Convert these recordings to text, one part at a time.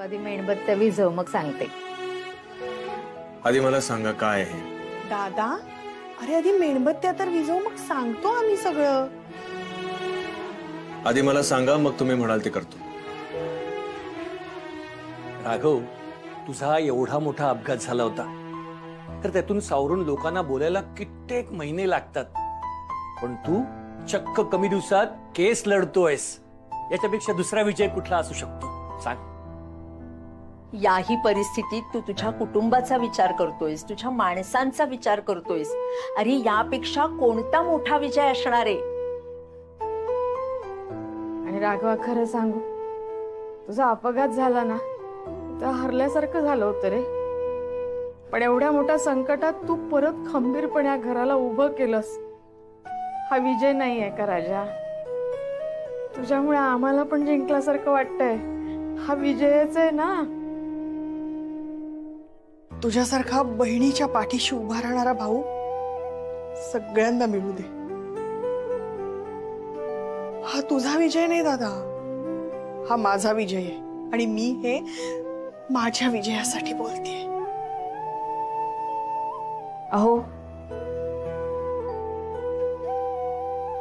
आधी मेणबत्त्या विझव, मग सांगते. आधी मला सांगा काय आहे. दादा, अरे आधी मेणबत्त्या तर विझव, मग सांगतो आम्ही सगळं. आधी मला सांगा, मग तुम्ही म्हणाल ते करतो. राघव, तुझा एवढा मोठा अपघात झाला होता, तर त्यातून सावरून लोकांना बोलायला कित्येक महिने लागतात, पण तू चक्क कमी दिवसात केस लढतोयस. याच्यापेक्षा दुसरा विजय कुठला असू शकतो सांग. याही परिस्थितीत तू तुझ्या कुटुंबाचा विचार करतोयस, तुझ्या माणसांचा विचार करतोयस. अरे यापेक्षा कोणता मोठा विजय असणार आहे? आणि राघवा, खरं सांगू, तुझा अपघात झाला ना, तर हरल्यासारखं झालं होतं रे. पण एवढ्या मोठ्या संकटात तू परत खंबीरपणे या घराला उभं केलंस. हा विजय नाही आहे का राजा? तुझ्यामुळे आम्हाला पण जिंकल्यासारखं वाटतंय. हा विजयच आहे ना. तुझ्यासारखा बहिणीच्या पाठीशी उभा राहणारा भाऊ सगळ्यांना मिळू दे. हा तुझा विजय नाही दादा, हा माझा विजय आहे. आणि मी हे माझ्या विजयासाठी बोलतेय. अहो,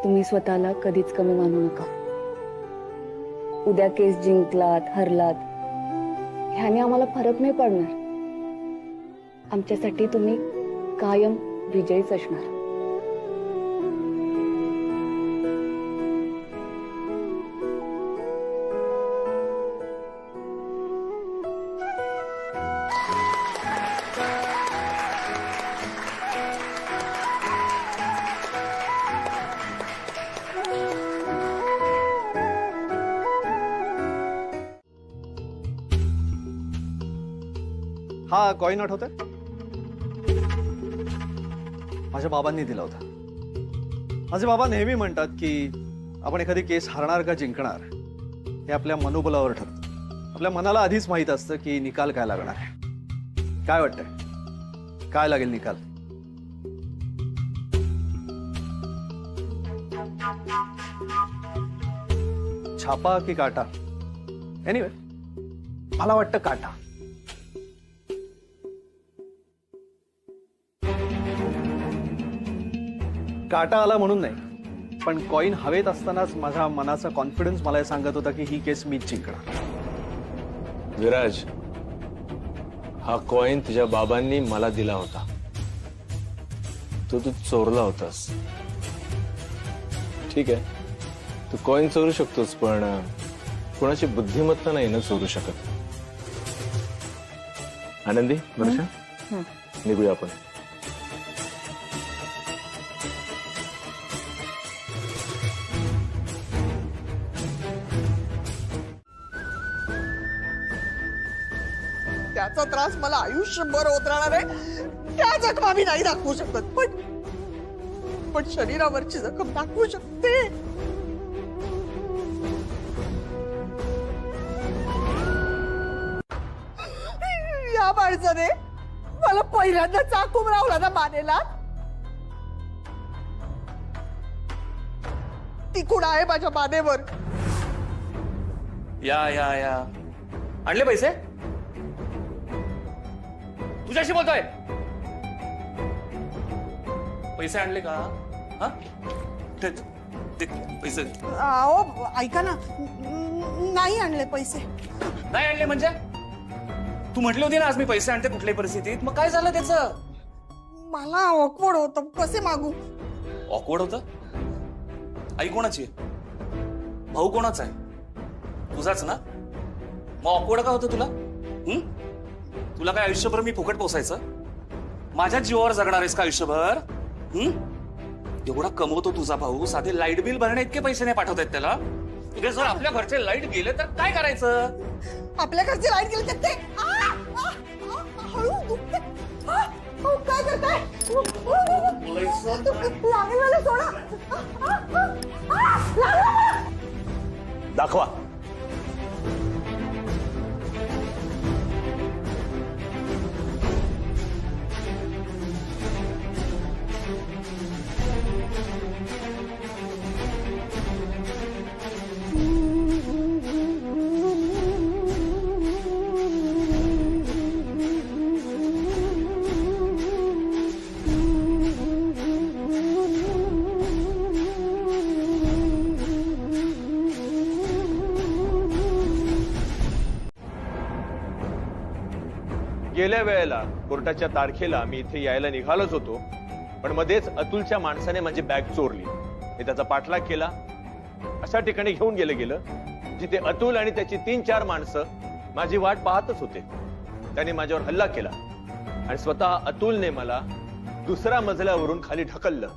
तुम्ही स्वतःला कधीच कमी मानू नका. उद्या केस जिंकलात हरलात ह्याने आम्हाला फरक नाही पडणार. आमच्यासाठी तुम्ही कायम विजयीच असणार. हा कॉइन आठवतोय? माझ्या बाबांनी दिला होता. माझे बाबा नेहमी म्हणतात की आपण एखादी केस हरणार का जिंकणार हे आपल्या मनोबलावर ठरतं. आपल्या मनाला आधीच माहित असतं की निकाल काय लागणार आहे. काय वाटतंय, काय लागेल निकाल? छापा की काटा? एनिवे, मला वाटतं काटा. काटा आला म्हणून नाही, पण कॉइन हवेत असतानाच माझ्या मनाचा कॉन्फिडन्स मला सांगत होता की ही केस मीच जिंकणार. विराज, हा कॉइन तुझ्या बाबांनी मला दिला होता. तो तू चोरला होतास. ठीक आहे, तू कॉइन चोरू शकतोस, पण कोणाची बुद्धिमत्ता नाही ना चोरू शकत. आनंदी, वर्षा, निघूया आपण. त्याचा त्रास मला आयुष्यभर होत राहणार आहे. त्या जखमा मी नाही दाखवू शकत, पण शरीरावरची जखम दाखवू शकते. या माणसाने मला पहिल्यांदा चाकून लावला ना मानेला. तिकून आहे माझ्या मानेवर. या या या आणले पैसे? तुझ्याशी बोलतोय. पैसे आणले का? हा? पैसे अहो ऐका ना, नाही आणले पैसे. नाही आणले म्हणजे? तू म्हटली होती ना आज मी पैसे आणते कुठल्याही परिस्थितीत. मग काय झालं त्याचं? मला ऑकवर्ड होतं, कसे मागू? ऑकवर्ड होतं? आई कोणाची आहे? भाऊ कोणाचा आहे? तुझाच ना? मग ऑकवर्ड का होतं तुला? तुला काय आयुष्यभर मी फुकट पोसायचं? माझ्या जीवावर जगणार आहेस का आयुष्यभर? एवढा कमवतो तुझा भाऊ, साधे लाईट बिल भरणे इतके पैसे नाही पाठवतायत त्याला. तुझे जर आपल्या घरचे लाईट गेले तर काय करायचं? आपल्या घरचे लाईट गेले तर ते हळू दुखते. काय करताय? लागेल मला, सोडा. दाखवा. गेल्या वेळेला कोर्टाच्या तारखेला मी इथे यायला निघालोच होतो, पण मध्येच अतुलच्या माणसाने माझी बॅग चोरली. मी त्याचा पाठलाग केला. अशा ठिकाणी घेऊन गेलं जिथे अतुल आणि त्याची 3-4 माणसं माझी वाट पाहतच होते. त्याने माझ्यावर हल्ला केला आणि स्वतः अतुलने मला दुसऱ्या मजल्यावरून खाली ढकललं.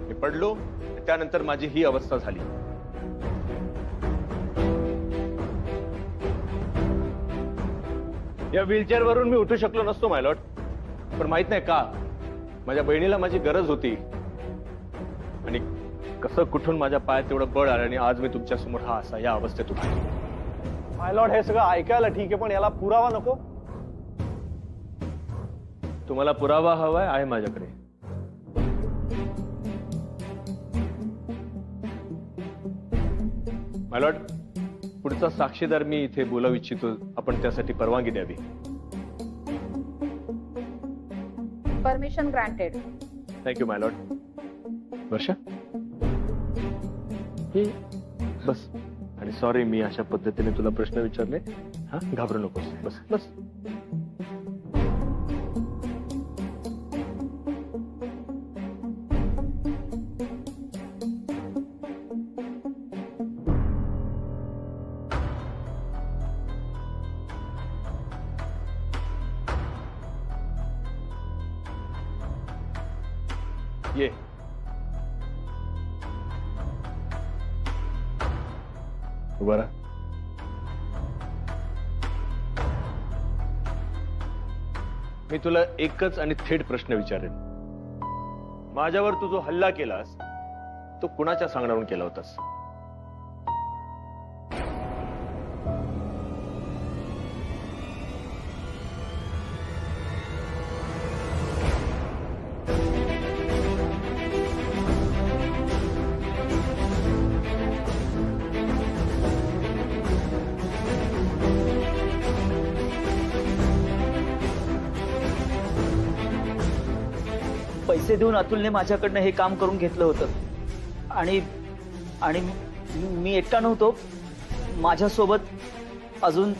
मी पडलो. त्यानंतर माझी ही अवस्था झाली. या व्हीलचेअर वरून मी उठू शकलो नसतो माय लॉर्ड, पण माहित नाही का माझ्या बहिणीला माझी गरज होती आणि कसं कुठून माझ्या पायात तेवढं बळ आलं आणि आज मी तुमच्या समोर हा असा या अवस्थेत उभा आहे. माय लॉर्ड, हे सगळं ऐकायला ठीक आहे, पण याला पुरावा नको? तुम्हाला पुरावा हवाय? आहे माझ्याकडे. माय लॉर्ड, पुढचा साक्षीदार मी इथे बोलावू इच्छितो. आपण त्यासाठी परवानगी द्यावी. Permission granted. थँक्यू माय लॉर्ड. वर्षा, हे बस. आणि सॉरी मी अशा पद्धतीने तुला प्रश्न विचारले. हा, घाबरू नकोस. बस बस. ये. उभा राहा. मी तुला एकच आणि थेट प्रश्न विचारेन. माझ्यावर तू जो हल्ला केलास तो कुणाच्या सांगण्यावरून केला होतास? पैसे देऊन अतुलने माझ्याकडनं हे काम करून घेतलं होतं आणि आणि मी एकटा नव्हतो. माझ्यासोबत अजून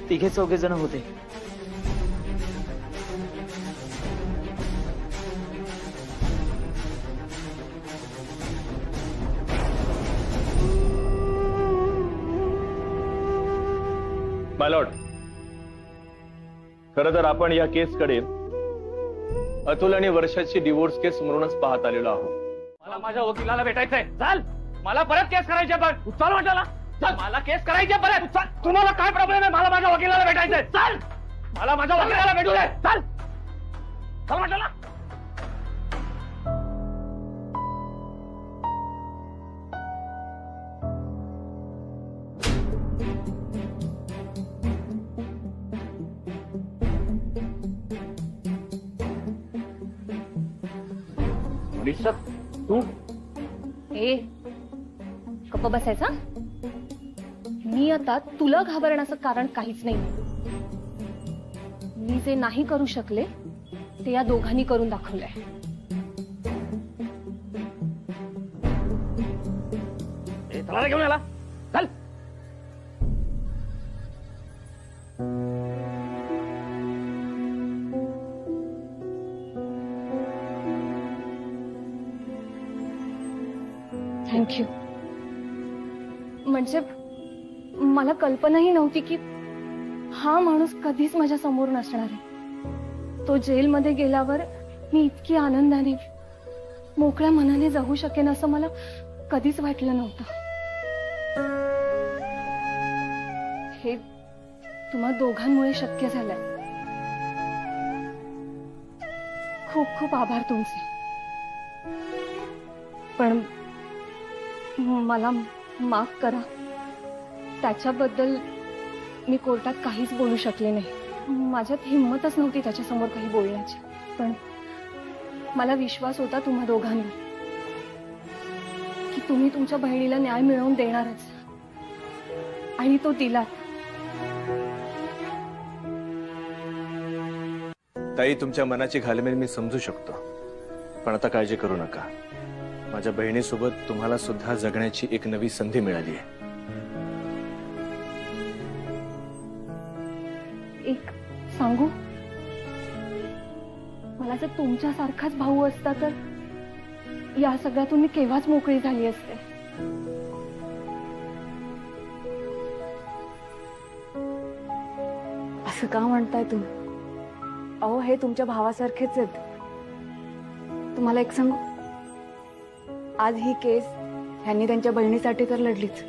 3-4 जण होते. माय लॉर्ड, खरं तर आपण या केसकडे अतुल आणि वर्षाची डिवोर्स केस म्हणूनच पाहत आलेलो आहोत. मला माझ्या वकिलाला भेटायचंय. चाल, मला परत केस करायची पण चाल म्हटलं. चल, मला केस करायची परत. चाल, तुम्हाला काय प्रॉब्लेम आहे? मला माझ्या वकिलाला भेटायचंय. चाल, मला माझ्या वकिलाला भेटू दे. चाल चल म्हटलं. तू ए, गप्प बसायचा. मी आता तुला घाबरण्याचं कारण काहीच नाही. मी जे नाही करू शकले ते या दोघांनी करून दाखवलंय. चला घेऊन आला. चल. थँक्यू. म्हणजे मला कल्पनाही नव्हती की हा माणूस कधीच माझ्या समोर नसणार आहे. तो जेलमध्ये गेल्यावर मी इतकी आनंदाने मोकळ्या मनाने जगू शकेन असं मला कधीच वाटलं नव्हतं. हे तुम्हा दोघांमुळे शक्य झालंय. खूप खूप आभार तुमचे. पण मला माफ करा. त्याच्याबद्दल मी कोर्टात काहीच बोलू शकले नाही. माझ्यात हिंमतच नव्हती त्याच्यासमोर काही बोलण्याची. पण मला विश्वास होता तुम्हा दोघांवर की तुम्ही तुमच्या बहिणीला न्याय मिळवून देणारच, आणि तो दिलात. ताई, तुमच्या मनाची घालमेल मी समजू शकतो, पण आता काळजी करू नका. माझ्या बहिणीसोबत तुम्हाला सुद्धा जगण्याची एक नवी संधी मिळाली आहे. सांगू, मला जर तुमच्यासारखाच भाऊ असता तर या सगळ्यातून मी केव्हाच मोकळी झाली असते. असं का म्हणताय तुम्ही? अहो, हे तुमच्या भावासारखेच आहेत. तुम्हाला एक सांगू, आज ही केस ह्यांनी त्यांच्या बहिणीसाठी तर लढलीच,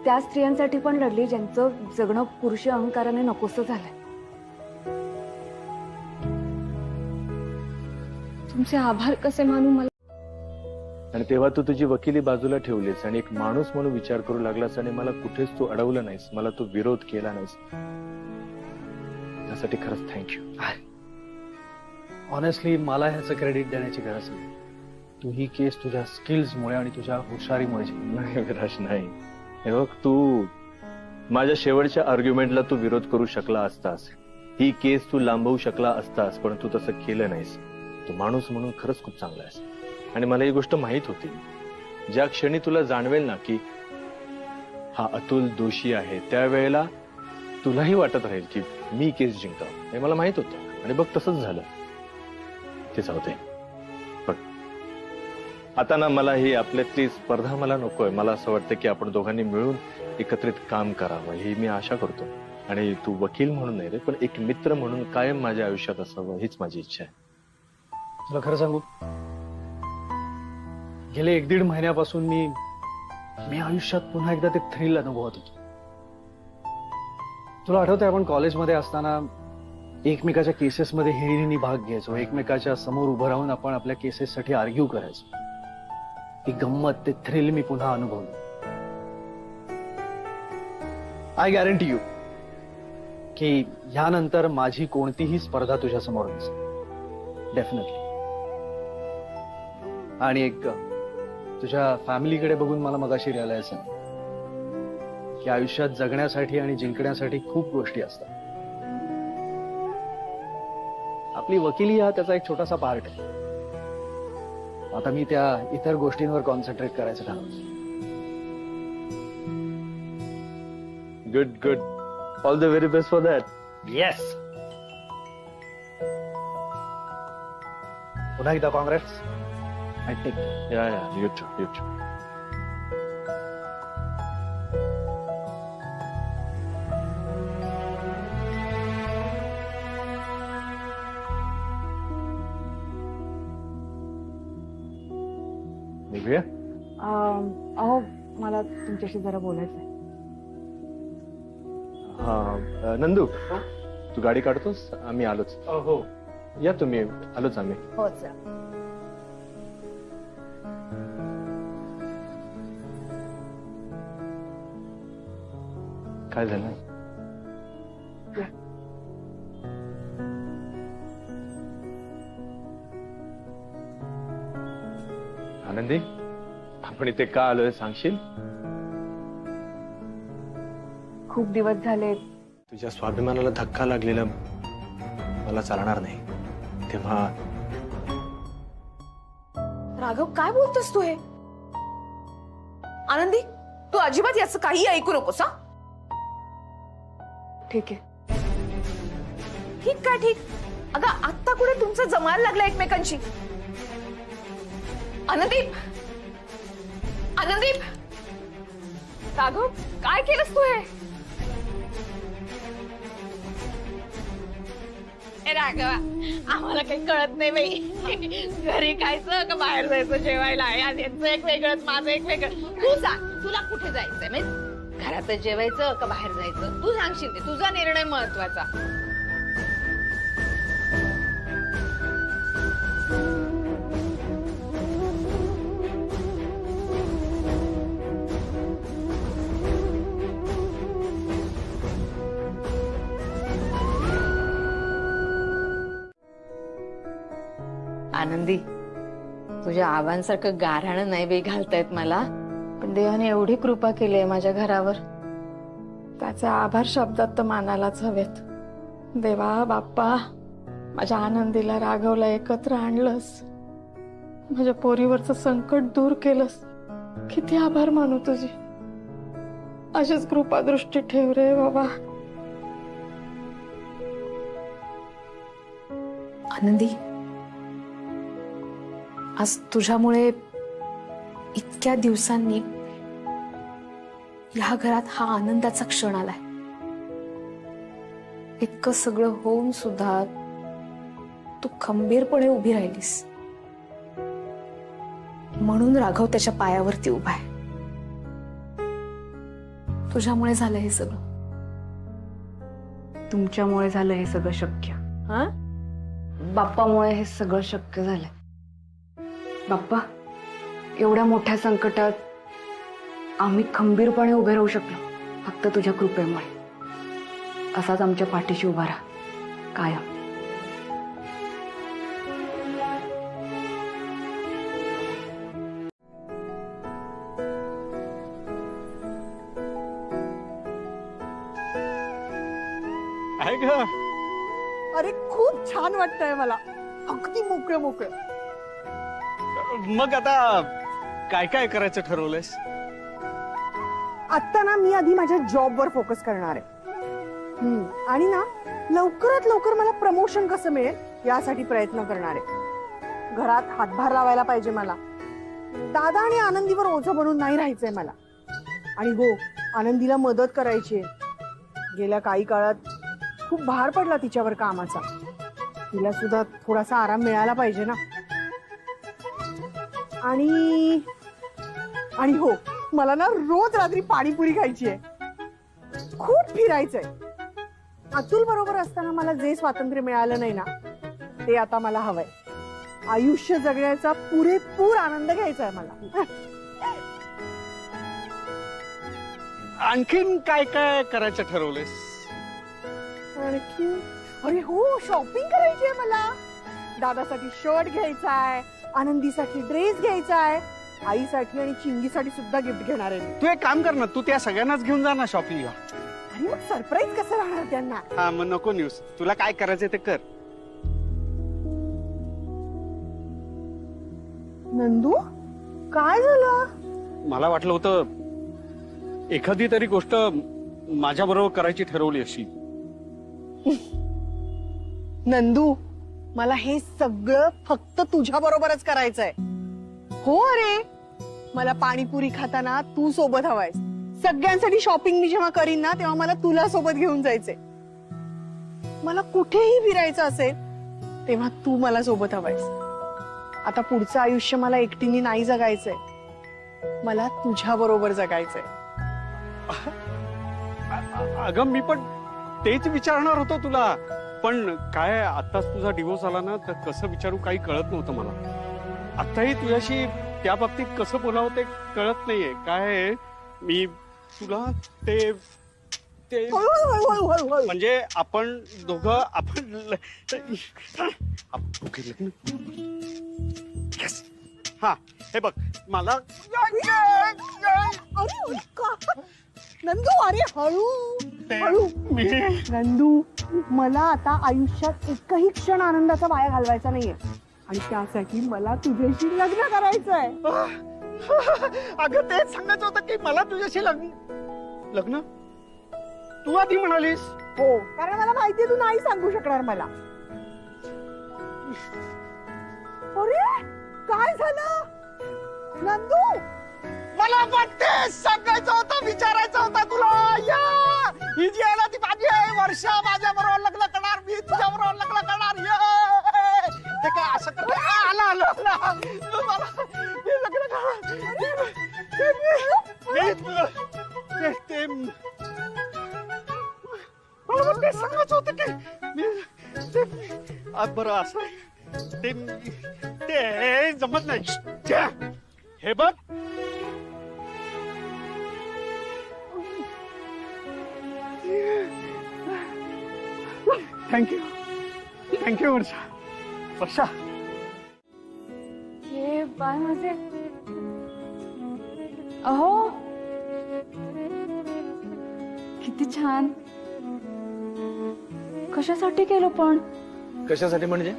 त्या स्त्रियांसाठी पण लढली ज्यांचं जगणं पुरुषी अहंकाराने नकोसं झालंय. तुमचे आभार कसे मानू मला. आणि तेव्हा तू तुझी वकिली बाजूला ठेवलीस आणि एक माणूस म्हणून विचार करू लागलास आणि मला कुठेच तू अडवलं नाहीस, मला तू विरोध केला नाहीस. त्यासाठी खरंच थँक्यू. ऑनेस्टली मला ह्याचं क्रेडिट देण्याची गरज नाही. तू ही केस तुझ्या स्किल्समुळे आणि तुझ्या हुशारीमुळे जिंकली. नाही विराज, नाही. हे बघ, तू माझ्या शेवटच्या आर्ग्युमेंटला तू विरोध करू शकला असतास, ही केस तू लांबवू शकला असतास, पण तू तसं केलं नाहीस. तू माणूस म्हणून खरंच खूप चांगला आहेस. आणि मला ही गोष्ट माहित होती, ज्या क्षणी तुला जाणवेल ना की हा अतुल दोषी आहे, त्यावेळेला तुलाही वाटत राहील की मी केस जिंकावं. हे मला माहित होतं आणि बघ तसंच झालं. ते जाऊ दे. पण आता ना मला ही आपल्यातली स्पर्धा मला नकोय. मला असं वाटतं की आपण दोघांनी मिळून एकत्रित काम करावं, ही मी आशा करतो. आणि तू वकील म्हणून नाही रे, पण एक मित्र म्हणून कायम माझ्या आयुष्यात असावं हीच माझी इच्छा आहे. तुला खरं सांगू, गेले 1-1.5 महिन्यापासून मी आयुष्यात पुन्हा एकदा ते थ्रिल अनुभवत होतो. तुला आठवतंय आपण कॉलेजमध्ये असताना एकमेकाच्या केसेसमध्ये हिरिरीने भाग घ्यायचो, एकमेकाच्या समोर उभं राहून आपण आपल्या केसेससाठी आर्ग्यू करायचो. ती गंमत, ते थ्रिल मी पुन्हा अनुभवलं. आय गॅरंटी यू की ह्यानंतर माझी कोणतीही स्पर्धा तुझ्या समोर नसेल. डेफिनेटली. आणि एक तुझ्या फॅमिलीकडे बघून मला मगाशी रिअलाइज झालं की आयुष्यात जगण्यासाठी आणि जिंकण्यासाठी खूप गोष्टी असतात. आपली वकिली हा त्याचा एक छोटासा पार्ट आहे. आता मी त्या इतर गोष्टींवर कॉन्सन्ट्रेट करायचं ठरवलं. Good good. All the very best for that. Yes. पुन्हा एकदा कॉंग्रेस. I take. या यू टू, यू टू. निघूया. अहो, मला तुमच्याशी जरा बोलायचंय. हा नंदू, तू गाडी काढतोस? आम्ही आलोच. हो. या तुम्ही. आलोच आम्ही. हो चल. काय झालं? आनंदी, आपण इथे का आलोय सांगशील? खूप दिवस झाले. तुझ्या स्वाभिमानाला धक्का लागलेला मला चालणार नाही. तेव्हा राघव, काय बोलतोस तू हे? आनंदी, तू अजिबात याचं काही ऐकू नकोस. हा, ठीक आहे. ठीक काय ठीक? अगं, आत्ता कुठे तुमचं जमायला लागलं एकमेकांशी? आनंदीप, आनंदीप, राघव, काय केलंस तू हे? राघवा, आम्हाला काही कळत नाही बाई. घरी खायचं का बाहेर जायचं जेवायला? यांचं एक वेगळंच, माझं एक वेगळं. तू सांग, तुला कुठे जायचंय? म्हणजे घरात जेवायचं का बाहेर जायचं? तू सांगशील ते. तुझा निर्णय महत्वाचा. आनंदी, तुझ्या आबांसारखं गाऱ्हाणं नाही बाई घालतायत मला, पण देवाने एवढी कृपा केली आहे माझ्या घरावर. त्याचे आभार शब्दात तर मानायलाच हवेत. देवा बाप्पा, माझ्या आनंदीला राघवला एकत्र आणलंस, माझ्या पोरीवरचं संकट दूर केलंस. किती आभार मानू तुझे. अशीच कृपा दृष्टी ठेव रे बाबा. आनंदी, आज तुझ्यामुळे इतक्या दिवसांनी ह्या घरात हा आनंदाचा क्षण आलाय. इतकं सगळं होऊन सुद्धा तू खंबीरपणे उभी राहिलीस, म्हणून राघव त्याच्या पायावरती उभा आहे. तुझ्यामुळे झालं हे सगळं. तुमच्यामुळे झालं हे सगळं शक्य. बाप्पामुळे हे सगळं शक्य झालंय. बाप्पा, एवढ्या मोठ्या संकटात आम्ही खंबीरपणे उभे राहू शकलो फक्त तुझ्या कृपेमुळे. असाच आमच्या पाठीशी उभा राहा कायम. आहे ग? अरे खूप छान वाटतंय मला, अगदी मोकळं मोकळं. मग आता काय काय करायचं ठरवलंयस? आता ना मी आधी माझ्या जॉबवर फोकस करणार आहे. आणि ना लवकरात लवकर मला प्रमोशन कसं मिळेल यासाठी प्रयत्न करणार आहे. घरात हातभार लावायला पाहिजे मला. दादा आणि आनंदीवर ओझं बनून नाही राहायचंय मला. आणि हो, आनंदीला मदत करायची आहे. गेल्या काही काळात खूप भार पडला तिच्यावर कामाचा. तिला सुद्धा थोडासा आराम मिळाला पाहिजे ना. आणि आणि हो, मला ना रोज रात्री पाणीपुरी खायची आहे. खूप फिरायचंय. अतुल बरोबर असताना मला जे स्वातंत्र्य मिळालं नाही ना, ते आता मला हवंय. आयुष्य जगण्याचा पुरेपूर आनंद घ्यायचा आहे मला. आणखीन काय काय करायचं ठरवलंयस? आणखी अरे हो, शॉपिंग करायची आहे मला. दादासाठी शर्ट घ्यायचा आहे, आनंदीसाठी ड्रेस घ्यायचा आहे, आईसाठी आणि चिंगीसाठी सुद्धा गिफ्ट घेणार आहे. तू एक काम कर ना, तू त्या सगळ्यांनाच घेऊन जा ना शॉपिंगला. आणि मग सरप्राईज कसं राहणार त्यांना? हा, मग नको न्यूज. तुला काय करायचं ते कर. नंदू, काय झालं? मला वाटलं होतं एखादी तरी गोष्ट माझ्या बरोबर करायची ठरवली अशी. नंदू, मला हे सगळं फक्त तुझ्या बरोबरच करायचंय. हो, अरे मला पाणीपुरी खाताना तू सोबत हवायस. सगळ्यांसाठी शॉपिंग मी जेव्हा करीन ना, तेव्हा मला तुला सोबत घेऊन जायचंय. मला कुठेही फिरायचं असेल तेव्हा तू मला सोबत हवायस. आता पुढचं आयुष्य मला एकटीने नाही जगायचंय, मला तुझ्या बरोबर जगायचंय. अगं, मी पण तेच विचारणार होतो तुला. पण काय, आताच तुझा डिवोर्स आला ना, तर कसं विचारू काही कळत नव्हतं मला. आताही तुझ्याशी त्या बाबतीत कसं बोलावं ते कळत नाहीये. काय मी तुला ते म्हणजे आपण दोघं हा, हे बघ मला. नंदू, अरे हळू हळू. नंदू, मला आता आयुष्यात एकही क्षण आनंदाचा वाया घालवायचा नाहीये. आणि त्यासाठी मला तुझ्याशी लग्न करायचंय. अगं, तेच सांगायचं होतं की मला तुझ्याशी लग्न तू आधी म्हणालीस. हो, कारण मला माहितीये तू नाही सांगू शकणार मला. अरे काय झालं नंदू? मला वाटते सांगायचं होतं, विचारायचं होतं तुला. या ही जी आहे ना, ती माझी आहे. वर्षा माझ्या बरोबर लग्न करणार, मी तुझ्या बरोबर लग्न करणार. ते काय असं करत आला मी लग्न करणार. ते सांगायचं होतं की बरं असं ते जमत नाही. हे बघ, थँक्यू वर्षा. हे बाय माझे. अहो, किती छान. कशासाठी केलं पण? कशासाठी म्हणजे?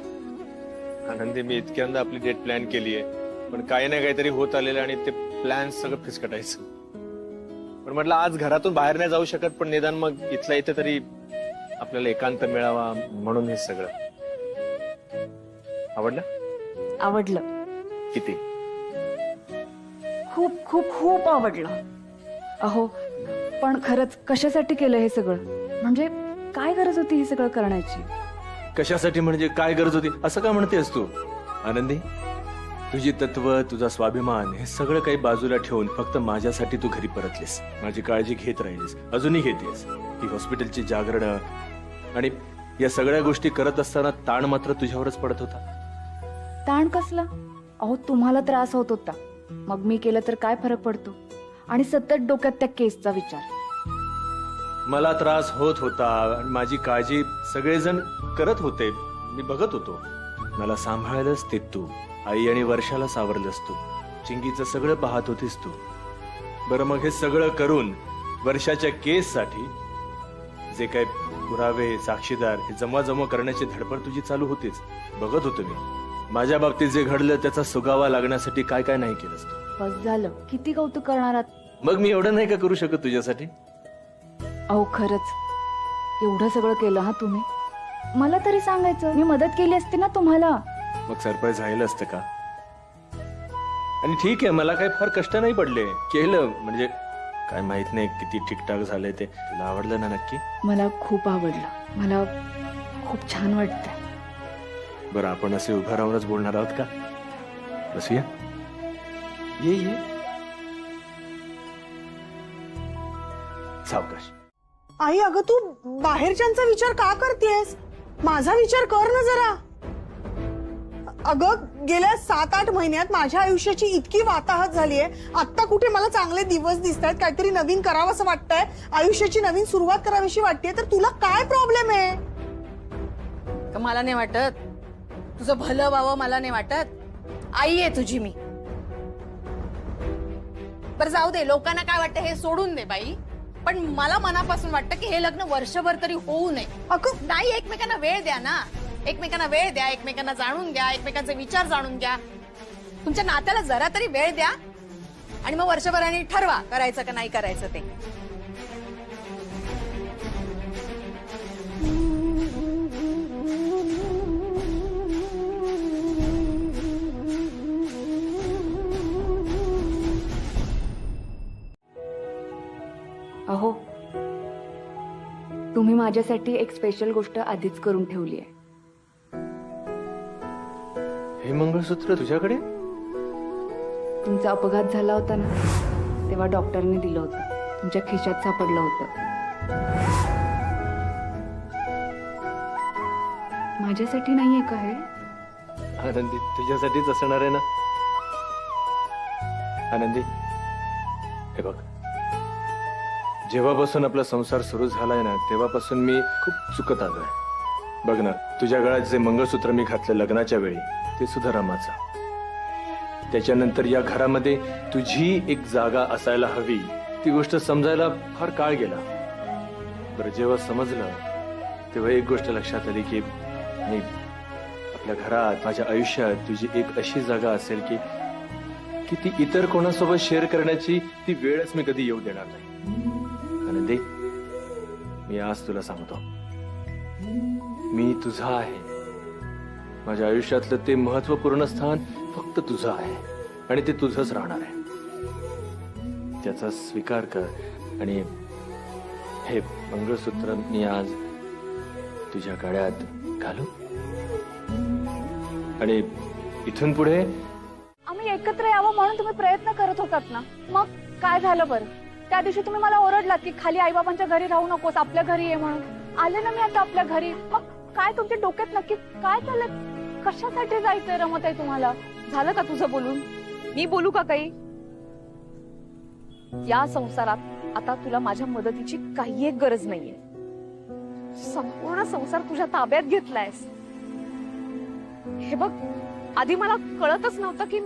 आनंदी, मी इतक्यांदा आपली डेट प्लॅन केली आहे, पण काही ना काहीतरी होत आलेलं आणि ते प्लॅन सगळं फिसकटायचं. पण म्हटलं आज घरातून बाहेर नाही जाऊ शकत, पण निदान मग इथल्या इथे तरी आपल्याला एकांत मिळावा म्हणून हे सगळं. आवडलं? आवडलं, किती? खूप खूप खूप आवडलं. अहो पण खरंच कशासाठी केलं हे सगळं? म्हणजे काय गरज होती हे सगळं करण्याची? कशासाठी म्हणजे काय गरज होती असं का म्हणतेस तू? आनंदी, तुझी तत्व, तुझा स्वाभिमान हे सगळं काही बाजूला ठेवून फक्त माझ्यासाठी तू घरी परतलीस, माझी काळजी घेत राहिलीस, अजूनही घेतेस. ही हॉस्पिटलची जागरणं आणि या सगळ्या गोष्टी करत असताना ताण मात्र तुझ्यावरच पडत होता. ताण कसला? अहो तुम्हाला त्रास होत होता, मग मी केलं तर काय फरक पडतो? आणि सतत डोक्यात त्या केसचा विचार. मला त्रास होत होता आणि माझी काळजी सगळेजण करत होते, मी बघत होतो. मला सांभाळलंस ते तू, आई आणि वर्षाला सावरलंस तू, चिंगीचं सगळं पाहत होतीस तू. बरं मग हे सगळं करून वर्षाच्या केससाठी जे काही पुरावे, साक्षीदार हे जमा करण्याची धडपड तुझी चालू होतीच, बघत होतो मी. माझ्या बाबतीत जे घडलं त्याचा सुगावा लागण्यासाठी काय काय नाही केलंस तू. बस झालं, किती कौतुक करणार आहात? मग मी एवढं नाही का करू शकत तुझ्यासाठी? अहो खरंच एवढं सगळं केलं हा तुम्ही. मला तरी सांगायचं, मी मदत केली असती ना तुम्हाला. मग सरप्राईज राहिलं असतं का? आणि ठीक आहे, मला काही फार कष्ट नाही पडले, केलं. म्हणजे काय माहित नाही किती ठीकठाक झालंय ते. तुला आवडलं ना नक्की? मला खूप आवडलं, मला खूप छान वाटतंय. बरं आपण असे उभं राहूनच बोलणार आहोत का? बसूया. ये सावकाश. आई अगं तू बाहेरच्यांचा विचार का करतेस? माझा विचार कर ना जरा. अगं गेल्या 7-8 महिन्यात माझ्या आयुष्याची इतकी वाताहत झालीये. आता कुठे मला चांगले दिवस दिसत आहेत, काहीतरी नवीन करावं असं वाटतंय, आयुष्याची नवीन सुरुवात करावीशी वाटतेय. तर तुला काय प्रॉब्लेम आहे? मला नाही वाटत तुझं भलं व्हावं, मला नाही वाटत. आई आहे तुझी मी. बरं जाऊ दे, लोकांना काय वाटतं हे सोडून दे बाई. पण मला मनापासून वाटतं की हे लग्न वर्षभर तरी होऊ नये. अगं नाही, एकमेकांना वेळ द्या ना, एकमेकांना वेळ द्या, एकमेकांना जाणून घ्या, एकमेकांचे विचार जाणून घ्या. तुमच्या नात्याला जरा तरी वेळ द्या आणि मग वर्षभराने ठरवा करायचं का नाही करायचं ते. अहो तुम्ही माझ्यासाठी एक स्पेशल गोष्ट आधीच करून ठेवली आहे. हे मंगळसूत्र तुझ्याकडे? तुमचा अपघात झाला होता ना, तेव्हा डॉक्टरने दिलं होतं, तुमच्या खिशात सापडलं होतं. माझ्यासाठी नाहीये का हे? आनंदी तुझ्यासाठीच असणार आहे ना. आनंदी हे बघ, जेव्हापासून आपला संसार सुरू झालाय ना तेव्हापासून मी खूप चुकत आलोय. बघ ना, तुझ्या गळ्यात जे मंगळसूत्र मी घातलं लग्नाच्या वेळी ते सुद्धा रमाचं. त्याच्यानंतर या घरामध्ये तुझी एक जागा असायला हवी ती गोष्ट समजायला फार काळ गेला. बरं जेव्हा समजलं तेव्हा एक गोष्ट लक्षात आली की नाही, आपल्या घरात, माझ्या आयुष्यात तुझी एक अशी जागा असेल की ती इतर कोणासोबत शेअर करण्याची ती वेळच मी कधी येऊ देणार नाही. आनंदी, मी आज तुला सांगतो, मी तुझा आहे. माझ्या आयुष्यातलं ते महत्वपूर्ण स्थान फक्त तुझं आहे आणि ते तुझंच राहणार आहे. त्याचा स्वीकार कर आणि हे मंगळसूत्र मी आज तुझ्या गळ्यात घालू आणि इथून पुढे आम्ही एकत्र यावं म्हणून तुम्ही प्रयत्न करत होतात ना, मग काय झालं बरं? त्या दिवशी तुम्ही मला ओरडलात की खाली आईबाबांच्या घरी राहू नकोस, आपल्या घरी ये म्हणून. आले ना मी आता आपल्या घरी. मग काय तुमच्या डोक्यात नक्की काय चाललंय? कशासाठी जायचंय रमताई तुम्हाला? झालं का तुझं बोलून? मी बोलू का काही? या संसारात आता तुला माझ्या मदतीची काही एक गरज नाहीये. संपूर्ण संसार तुझ्या ताब्यात घेतलायस. हे बघ, आधी मला कळतच नव्हतं की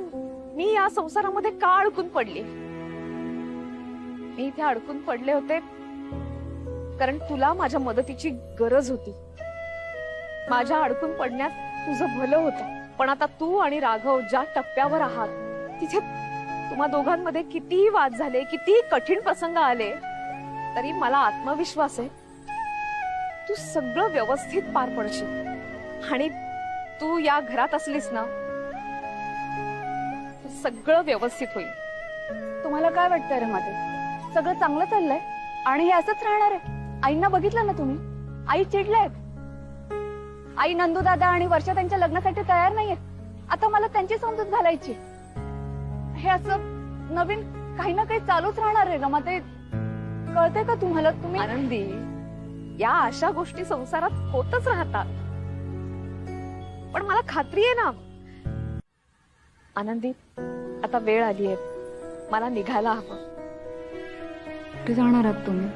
मी या संसारामध्ये का अडकून पडले. मी इथे अडकून पडले होते कारण तुला माझ्या मदतीची गरज होती. माझ्या अडकून पडण्यात तुझं भलं होतं. पण आता तू आणि राघव ज्या टप्प्यावर आहात तिथे तुम्हा दोघांमध्ये कितीही वाद झाले, कितीही कठीण प्रसंग आले, तरी मला आत्मविश्वास आहे तू सगळं व्यवस्थित पार पडशील आणि तू या घरात असलीस ना तर सगळं व्यवस्थित होईल. तुम्हाला काय वाटतंय रमाते? सगळं चांगलं चाललंय आणि हे असंच राहणार आहे. आईंना बघितलं ना तुम्ही, आई चिडल्यात. आई नंदू दादा आणि वर्षा त्यांच्या लग्नासाठी तयार नाहीयेत. आता मला त्यांची समजूत घालायची. हे असं नवीन काही ना काही चालूच राहणार आहे रमाते. कळतंय का तुम्हाला? तुम्ही आनंदी, या अशा गोष्टी संसारात होतच राहतात. पण मला खात्री आहे ना आनंदी, आता वेळ आली आहे, मला निघायला हवं. कुठे जाणार आहात तुम्ही?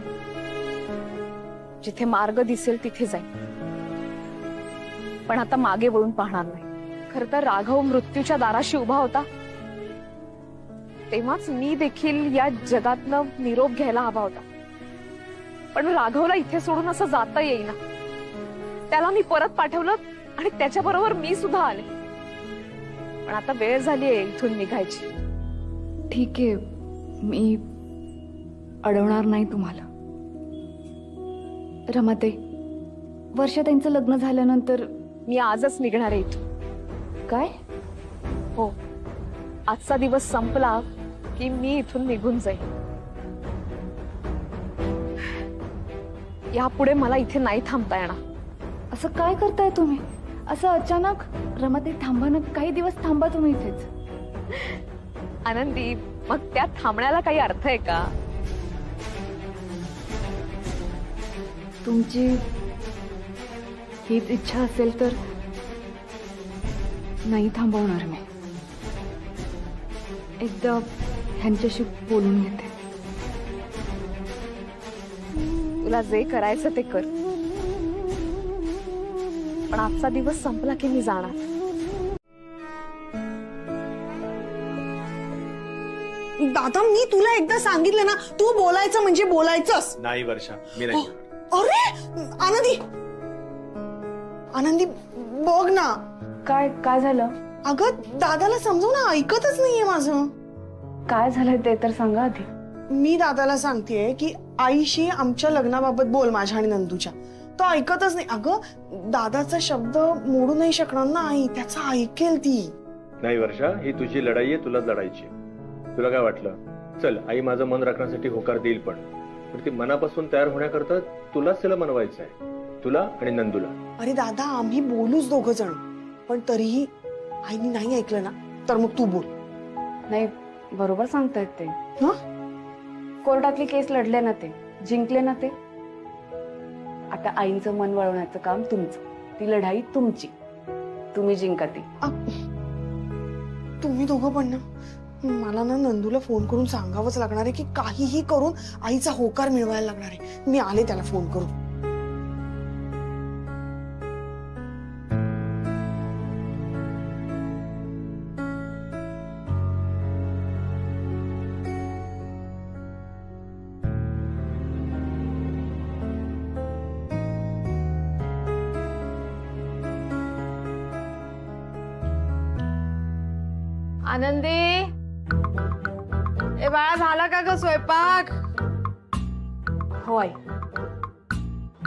जिथे मार्ग दिसेल तिथे जाईल, पण आता मागे वळून पाहणार नाही. खर तर राघव मृत्यूच्या दाराशी उभा होता तेव्हाच मी देखील या जगातनं निरोप घ्यायला हवा होता. पण राघवला इथे सोडून असं जाता येईना. त्याला मी परत पाठवलं आणि त्याच्याबरोबर मी सुद्धा आले. पण आता वेळ झाली आहे इथून निघायची. ठीक आहे, मी अडवणार नाही तुम्हाला. रमाते, वर्षा त्यांचं लग्न झाल्यानंतर मी आजच निघणार आहे इथून. काय? हो, आजचा दिवस संपला की मी इथून निघून जाईल. यापुढे मला इथे नाही थांबता येणार. असं काय करताय तुम्ही? असं अचानक? रमाते थांबा ना, काही दिवस थांबा तुम्ही इथेच. आनंदी, मग त्या थांबण्याला काही अर्थ आहे का? तुमची हीच इच्छा असेल तर नाही थांबवणार मी. एकदा ह्यांच्याशी बोलून घेते. तुला जे करायचं ते कर, पण आजचा दिवस संपला की मी जाणार. दादा, मी तुला एकदा सांगितलं ना, तू बोलायचं म्हणजे बोलायचंच. नाही वर्षा, मी नाही. अरे आनंदी, आनंदी बघ ना. काय काय झालं? अगं दादाला समजव ना, ऐकतच नाहीये माझं. काय झालंय ते तर सांगा आधी. मी दादाला सांगतेय की आईशी आमच्या लग्नाबाबत बोल, माझ्या आणि नंदूच्या. तो ऐकतच नाही. अगं दादाचा शब्द मोडू नाही शकणार ना आई, त्याचा ऐकेल ती. नाही वर्षा, ही तुझी लढाई आहे, तुलाच लढायची. तुला काय वाटलं? चल, आई माझं मन राखण्यासाठी होकार देईल, पण ती मनापासून तयार होण्याकरता तुलाच तिला मनवायचं आहे, तुला आणि नंदूला. अरे दादा, आम्ही बोलूच दोघ जण, पण तरीही आईनी नाही ऐकलं ना, तर मग तू बोल. नाही, बरोबर सांगतायत ते. कोर्टातली केस लढले ना, ते जिंकले ना. ते आता आईंचं मन वळवण्याचं काम तुमचं, ती लढाई तुमची, तुम्ही जिंका ती. तुम्ही दोघं पण ना, मला ना नंदूला फोन करून सांगावंच लागणार आहे की काहीही करून आईचा होकार मिळवायला लागणार आहे. मी आले त्याला फोन करून. आनंदी, ए बाळा, झाला का ग स्वयंपाक? हो आई.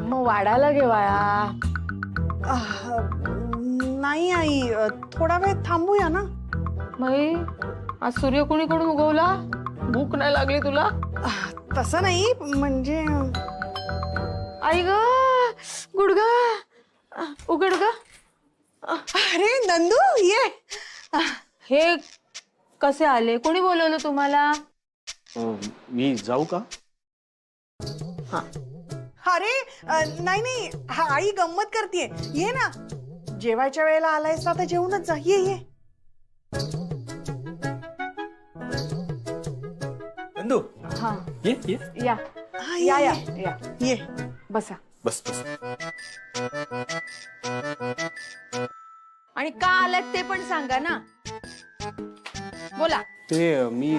मग वाढायला घे बाळा. नाही आई, थोडा वेळ थांबूया ना. मई, आज सूर्य कुणीकडून उगवला? भूक नाही लागली तुला? तसं नाही, म्हणजे आई ग, गुडगा उघड ग. अरे नंदू, ये. हे कसे आले? कोणी बोलवलं तुम्हाला? मी जाऊ का? अरे नाही नाही, हा आई गंमत करतीये. ये ना, जेवायच्या वेळेला आलायस आता जेवूनच जा. ये ये. नंदू, हा, ये ये. या हा, या ये, या ये. या, ये. बसा. बस बस. आणि का आलात ते पण सांगा ना. बोला. ते मी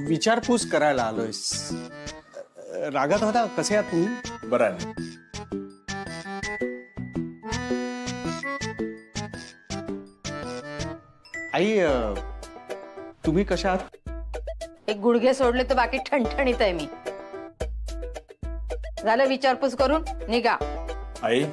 विचारपूस करायला आलोय. रागात होता? कसे आहात तुम्ही? बरं आहे. आई, तुम्ही कशा आहात? एक गुडघे सोडले तर बाकी ठणठणीत आहे मी. झालं विचारपूस करून निघा. आई,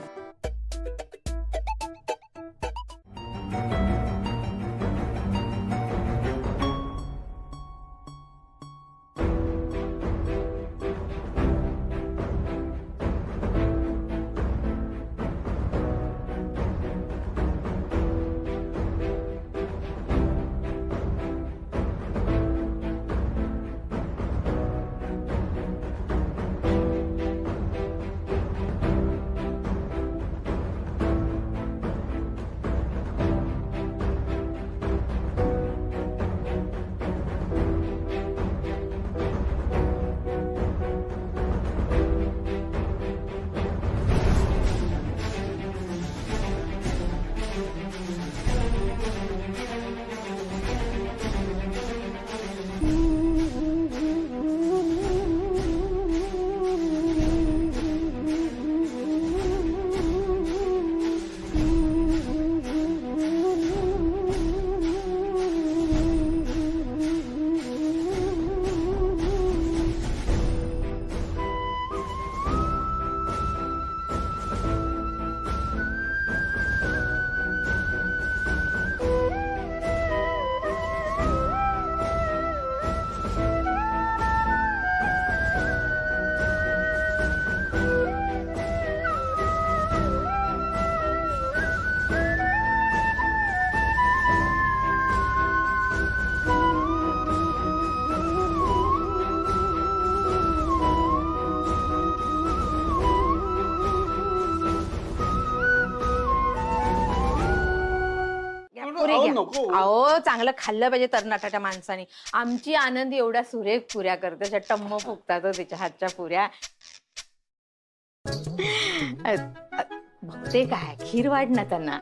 नको अहो चांगलं खाल्लं पाहिजे तरणाटाच्या माणसाने. आमची आनंदी एवढ्या सुरेख पुऱ्या करते, अशा टम्म फुगतात हो तिच्या हातच्या पुऱ्या. बघते काय खीर वाढ ना त्यांना.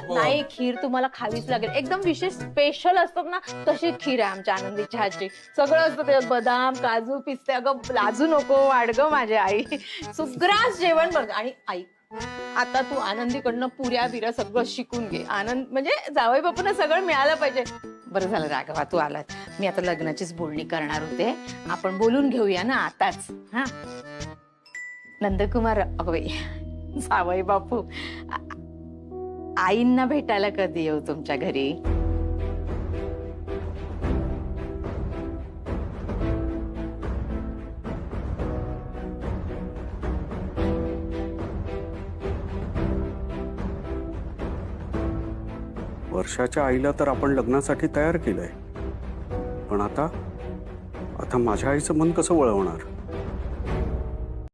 नाही खीर तुम्हाला खावीच लागेल, एकदम विशेष स्पेशल असतात ना तशी खीर आहे आमच्या आनंदीच्या हातची. सगळं असतं त्याच्यात, बदाम काजू पिस्ते. अगं लाजू नको, वाढ ग माझी आई. सुग्रास जेवण बनत. आणि आई आता तू आनंदीकडनं पुऱ्या बिऱ्या सगळं शिकून घे. आनंद म्हणजे जावई बापूंना सगळं मिळालं पाहिजे. बरं झालं राघवा तू आलात. मी आता लग्नाचीच बोलणी करणार होते, आपण बोलून घेऊया ना आताच. हा नंदकुमार, अगं बाई जावई बापू, आईंना भेटायला कधी येऊ तुमच्या घरी? वर्षाच्या आईला तर आपण लग्नासाठी तयार केलंय, पण आता माझ्या आईचं मन कसं वळवणार?